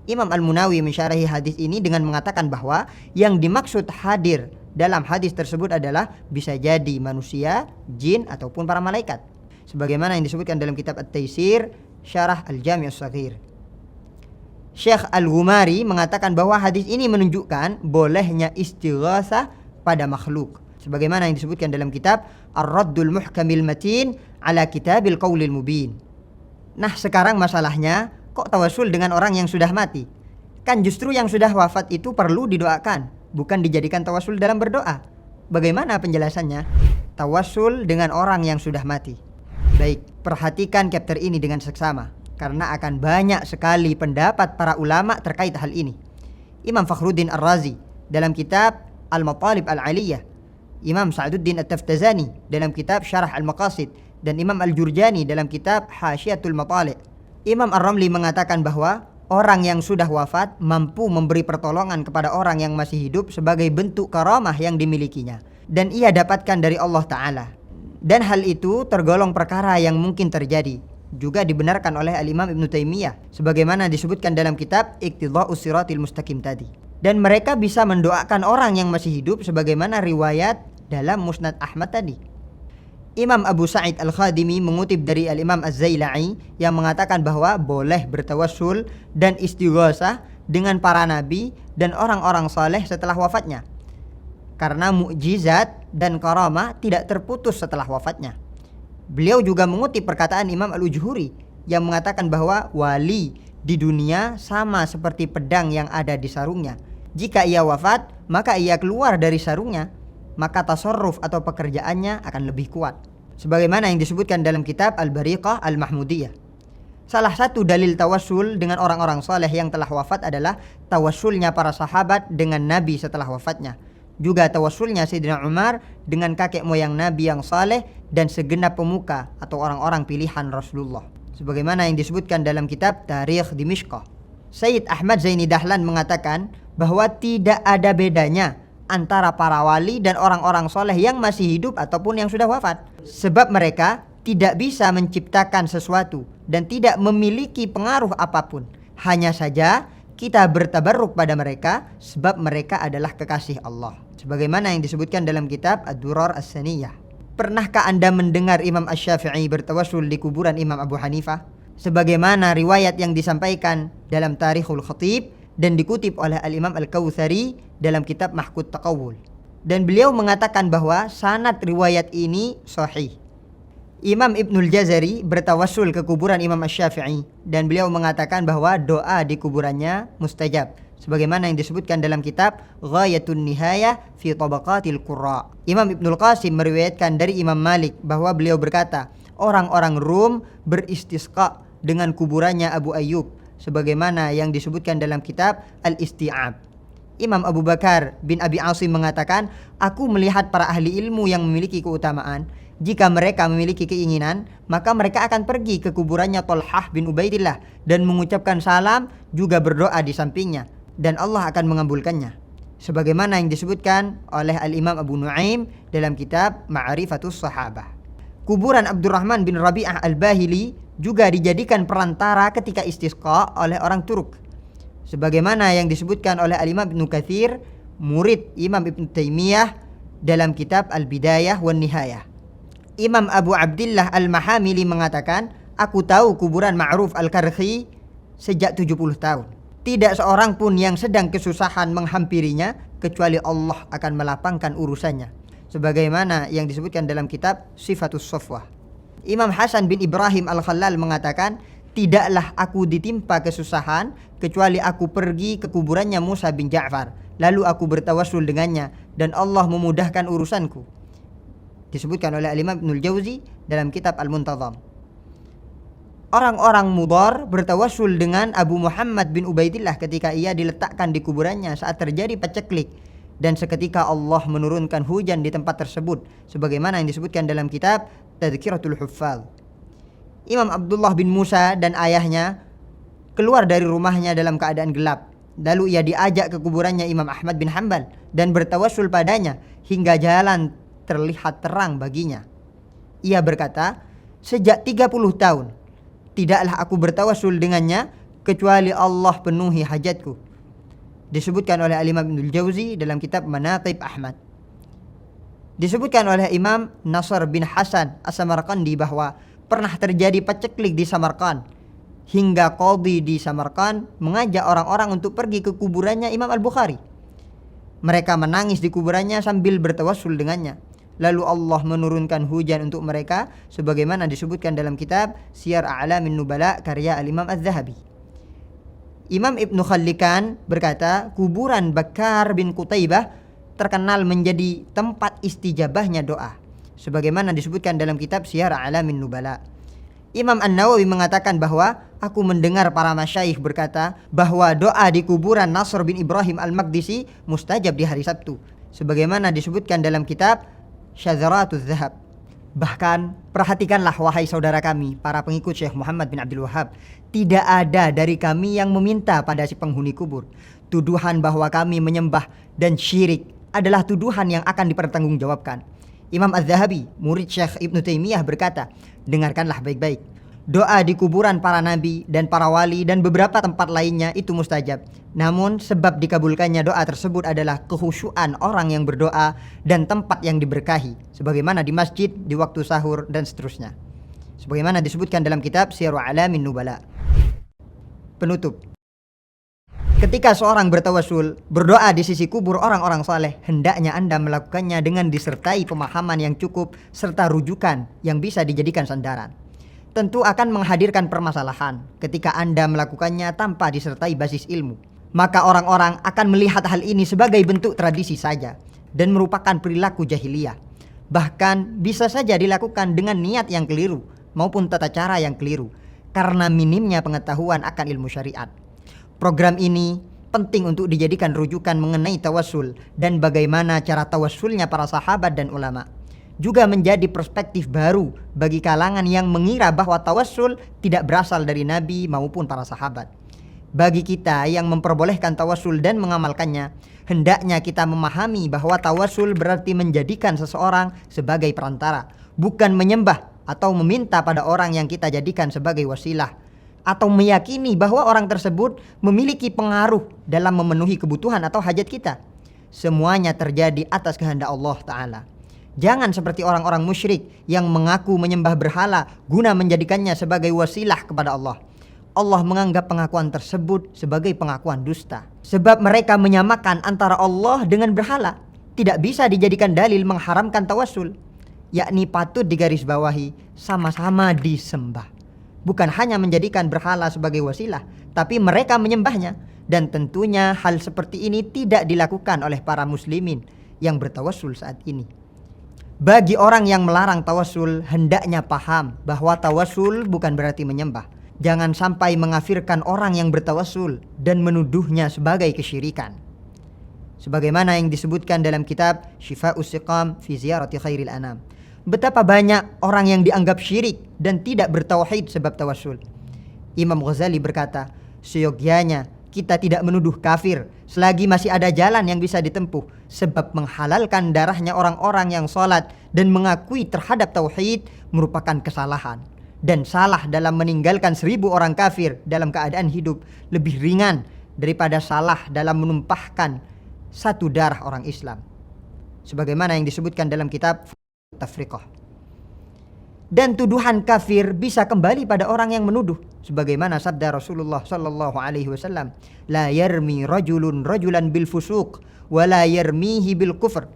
Imam Al-Munawi mensyarahi hadis ini dengan mengatakan bahwa yang dimaksud hadir dalam hadis tersebut adalah bisa jadi manusia, jin ataupun para malaikat, sebagaimana yang disebutkan dalam kitab At-Taisir Syarah Al-Jami' As-Shaghir. Syekh Al-Ghumari mengatakan bahwa hadis ini menunjukkan bolehnya istighatsah pada makhluk, sebagaimana yang disebutkan dalam kitab Ar-Raddul Muhkamil Matin ala Kitabil Qaulil Mubin. Nah, sekarang masalahnya, kok tawassul dengan orang yang sudah mati? Kan justru yang sudah wafat itu perlu didoakan, bukan dijadikan tawassul dalam berdoa. Bagaimana penjelasannya? Tawassul dengan orang yang sudah mati. Baik, perhatikan chapter ini dengan seksama, karena akan banyak sekali pendapat para ulama terkait hal ini. Imam Fakhruddin Ar-Razi dalam kitab Al-Matalib Al-Aliyah, Imam Sa'duddin At-Taftazani dalam kitab Syarah Al-Maqasid, dan Imam Al-Jurjani dalam kitab Hasyiatul Matali'. Imam Ar-Ramli mengatakan bahwa orang yang sudah wafat mampu memberi pertolongan kepada orang yang masih hidup sebagai bentuk karamah yang dimilikinya dan ia dapatkan dari Allah Ta'ala. Dan hal itu tergolong perkara yang mungkin terjadi. Juga dibenarkan oleh Al-Imam Ibnu Taimiyah sebagaimana disebutkan dalam kitab Iqtidha'us Siratil Mustaqim tadi. Dan mereka bisa mendoakan orang yang masih hidup sebagaimana riwayat dalam Musnad Ahmad tadi. Imam Abu Sa'id Al-Khadimi mengutip dari Al-Imam Az-Zaila'i yang mengatakan bahwa boleh bertawassul dan istighatsah dengan para nabi dan orang-orang saleh setelah wafatnya, karena mukjizat dan karamah tidak terputus setelah wafatnya. Beliau juga mengutip perkataan Imam Al-Ujhuri yang mengatakan bahwa wali di dunia sama seperti pedang yang ada di sarungnya. Jika ia wafat, maka ia keluar dari sarungnya, maka tasarruf atau pekerjaannya akan lebih kuat, sebagaimana yang disebutkan dalam kitab Al-Bariqah Al-Mahmudiyah. Salah satu dalil tawassul dengan orang-orang saleh yang telah wafat adalah tawassulnya para sahabat dengan Nabi setelah wafatnya. Juga tawassulnya Sayyidina Umar dengan kakek moyang Nabi yang saleh dan segenap pemuka atau orang-orang pilihan Rasulullah. Sebagaimana yang disebutkan dalam kitab Tarikh Dimishq. Sayyid Ahmad Zaini Dahlan mengatakan bahwa tidak ada bedanya antara para wali dan orang-orang soleh yang masih hidup ataupun yang sudah wafat. Sebab mereka tidak bisa menciptakan sesuatu dan tidak memiliki pengaruh apapun. Hanya saja kita bertabarruk pada mereka sebab mereka adalah kekasih Allah. Sebagaimana yang disebutkan dalam kitab Ad-Durar As-Saniyah. Pernahkah Anda mendengar Imam Asy-Syafi'i bertawassul di kuburan Imam Abu Hanifah? Sebagaimana riwayat yang disampaikan dalam Tarikhul Khatib dan dikutip oleh Al-Imam Al-Kautsari dalam kitab Mahqut Taqawul. Dan beliau mengatakan bahwa sanad riwayat ini sahih. Imam Ibnul Jazari bertawassul ke kuburan Imam Asy-Syafi'i dan beliau mengatakan bahwa doa di kuburannya mustajab. Sebagaimana yang disebutkan dalam kitab Ghayatun Nihayah fi Tabaqatil Qurra. Imam Ibnul Qasim meriwayatkan dari Imam Malik bahwa beliau berkata, orang-orang Rum beristisqa dengan kuburannya Abu Ayyub, sebagaimana yang disebutkan dalam kitab Al-Isti'ab. Imam Abu Bakar bin Abi Asim mengatakan, aku melihat para ahli ilmu yang memiliki keutamaan, jika mereka memiliki keinginan, maka mereka akan pergi ke kuburannya Thalhah bin Ubaidillah dan mengucapkan salam, juga berdoa di sampingnya, dan Allah akan mengabulkannya. Sebagaimana yang disebutkan oleh Al-Imam Abu Nuaim dalam kitab Ma'rifatus Sahabah. Kuburan Abdurrahman bin Rabi'ah Al-Bahili juga dijadikan perantara ketika istisqa oleh orang Turk. Sebagaimana yang disebutkan oleh Al-Imam Ibnu Katsir, murid Imam Ibnu Taimiyah dalam kitab Al-Bidayah wan Nihayah. Imam Abu Abdillah Al-Mahamili mengatakan, aku tahu kuburan Ma'ruf Al-Karhi sejak 70 tahun. Tidak seorang pun yang sedang kesusahan menghampirinya kecuali Allah akan melapangkan urusannya. Sebagaimana yang disebutkan dalam kitab Sifatus Safwah. Imam Hasan bin Ibrahim Al-Khallal mengatakan, tidaklah aku ditimpa kesusahan kecuali aku pergi ke kuburannya Musa bin Ja'far, lalu aku bertawassul dengannya dan Allah memudahkan urusanku. Disebutkan oleh Al-Imam Ibnul Jauzi dalam kitab Al-Muntazam. Orang-orang Mudar bertawassul dengan Abu Muhammad bin Ubaidillah ketika ia diletakkan di kuburannya saat terjadi paceklik, dan seketika Allah menurunkan hujan di tempat tersebut, sebagaimana yang disebutkan dalam kitab Tadhkiratul Huffaz. Imam Abdullah bin Musa dan ayahnya keluar dari rumahnya dalam keadaan gelap. Lalu ia diajak ke kuburannya Imam Ahmad bin Hanbal dan bertawassul padanya hingga jalan terlihat terang baginya. Ia berkata, sejak 30 tahun tidaklah aku bertawassul dengannya kecuali Allah penuhi hajatku. Disebutkan oleh Al-Imam Ibnul Jauzi dalam kitab Manaqib Ahmad. Disebutkan oleh Imam Nasr bin Hasan As-Samarqandi bahwa pernah terjadi paceklik di Samarkand hingga qadhi di Samarkand mengajak orang-orang untuk pergi ke kuburannya Imam Al-Bukhari. Mereka menangis di kuburannya sambil bertawassul dengannya. Lalu Allah menurunkan hujan untuk mereka sebagaimana disebutkan dalam kitab Siyar A'lamin Nubala karya Al-Imam Az-Zahabi. Imam Ibnu Khallikan berkata, kuburan Bakar bin Qutaibah terkenal menjadi tempat istijabahnya doa, sebagaimana disebutkan dalam kitab Siyar A'lamin Nubala. Imam An-Nawawi mengatakan bahwa aku mendengar para masyayikh berkata bahwa doa di kuburan Nasr bin Ibrahim Al-Maqdisi mustajab di hari Sabtu, sebagaimana disebutkan dalam kitab Syadzaratuz Zahab. Bahkan perhatikanlah wahai saudara kami para pengikut Syekh Muhammad bin Abdul Wahhab, tidak ada dari kami yang meminta pada si penghuni kubur. Tuduhan bahwa kami menyembah dan syirik adalah tuduhan yang akan dipertanggungjawabkan. Imam Az-Zahabi, murid Syekh Ibnu Taimiyah berkata, dengarkanlah baik-baik. Doa di kuburan para nabi dan para wali dan beberapa tempat lainnya itu mustajab. Namun sebab dikabulkannya doa tersebut adalah kekhusyuan orang yang berdoa dan tempat yang diberkahi, sebagaimana di masjid, di waktu sahur dan seterusnya. Sebagaimana disebutkan dalam kitab Siyar A'lamin Nubala. Penutup. Ketika seorang bertawassul, berdoa di sisi kubur orang-orang saleh, hendaknya Anda melakukannya dengan disertai pemahaman yang cukup serta rujukan yang bisa dijadikan sandaran. Tentu akan menghadirkan permasalahan ketika Anda melakukannya tanpa disertai basis ilmu. Maka orang-orang akan melihat hal ini sebagai bentuk tradisi saja dan merupakan perilaku jahiliyah. Bahkan bisa saja dilakukan dengan niat yang keliru maupun tata cara yang keliru karena minimnya pengetahuan akan ilmu syariat. Program ini penting untuk dijadikan rujukan mengenai tawassul dan bagaimana cara tawassulnya para sahabat dan ulama. Juga menjadi perspektif baru bagi kalangan yang mengira bahwa tawassul tidak berasal dari Nabi maupun para sahabat. Bagi kita yang memperbolehkan tawassul dan mengamalkannya, hendaknya kita memahami bahwa tawassul berarti menjadikan seseorang sebagai perantara, bukan menyembah atau meminta pada orang yang kita jadikan sebagai wasilah, atau meyakini bahwa orang tersebut memiliki pengaruh dalam memenuhi kebutuhan atau hajat kita. Semuanya terjadi atas kehendak Allah Ta'ala. Jangan seperti orang-orang musyrik yang mengaku menyembah berhala guna menjadikannya sebagai wasilah kepada Allah. Allah menganggap pengakuan tersebut sebagai pengakuan dusta. Sebab mereka menyamakan antara Allah dengan berhala. Tidak bisa dijadikan dalil mengharamkan tawassul. Yakni patut digarisbawahi sama-sama disembah. Bukan hanya menjadikan berhala sebagai wasilah, tapi mereka menyembahnya. Dan tentunya hal seperti ini tidak dilakukan oleh para muslimin yang bertawassul saat ini. Bagi orang yang melarang tawassul, hendaknya paham bahwa tawassul bukan berarti menyembah. Jangan sampai mengafirkan orang yang bertawassul dan menuduhnya sebagai kesyirikan. Sebagaimana yang disebutkan dalam kitab Syifa'us Siqam fi Ziyarati Khairil Anam. Betapa banyak orang yang dianggap syirik dan tidak bertauhid sebab tawassul. Imam Ghazali berkata, seyogyanya kita tidak menuduh kafir selagi masih ada jalan yang bisa ditempuh, sebab menghalalkan darahnya orang-orang yang sholat dan mengakui terhadap tauhid merupakan kesalahan. Dan salah dalam meninggalkan 1000 orang kafir dalam keadaan hidup lebih ringan daripada salah dalam menumpahkan satu darah orang Islam. Sebagaimana yang disebutkan dalam kitab Tafriqah. Dan tuduhan kafir bisa kembali pada orang yang menuduh, sebagaimana sabda Rasulullah sallallahu alaihi wasallam, la yarmi rajulun rajulan bil fusuq wa la yarmihi bil kufr.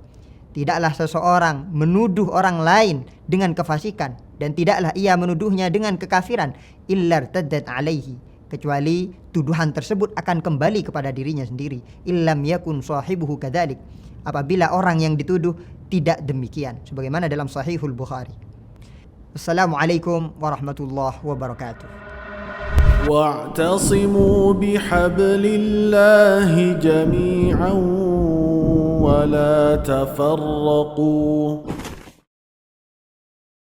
Tidaklah seseorang menuduh orang lain dengan kefasikan dan tidaklah ia menuduhnya dengan kekafiran illa irtaddat alaihi, kecuali tuduhan tersebut akan kembali kepada dirinya sendiri. Illam yakun sahibuhu kadzalik, apabila orang yang dituduh tidak demikian, sebagaimana dalam Sahihul Bukhari. Assalamualaikum warahmatullahi wabarakatuh. واعتصموا بحبل الله جميعا ولا تفرقوا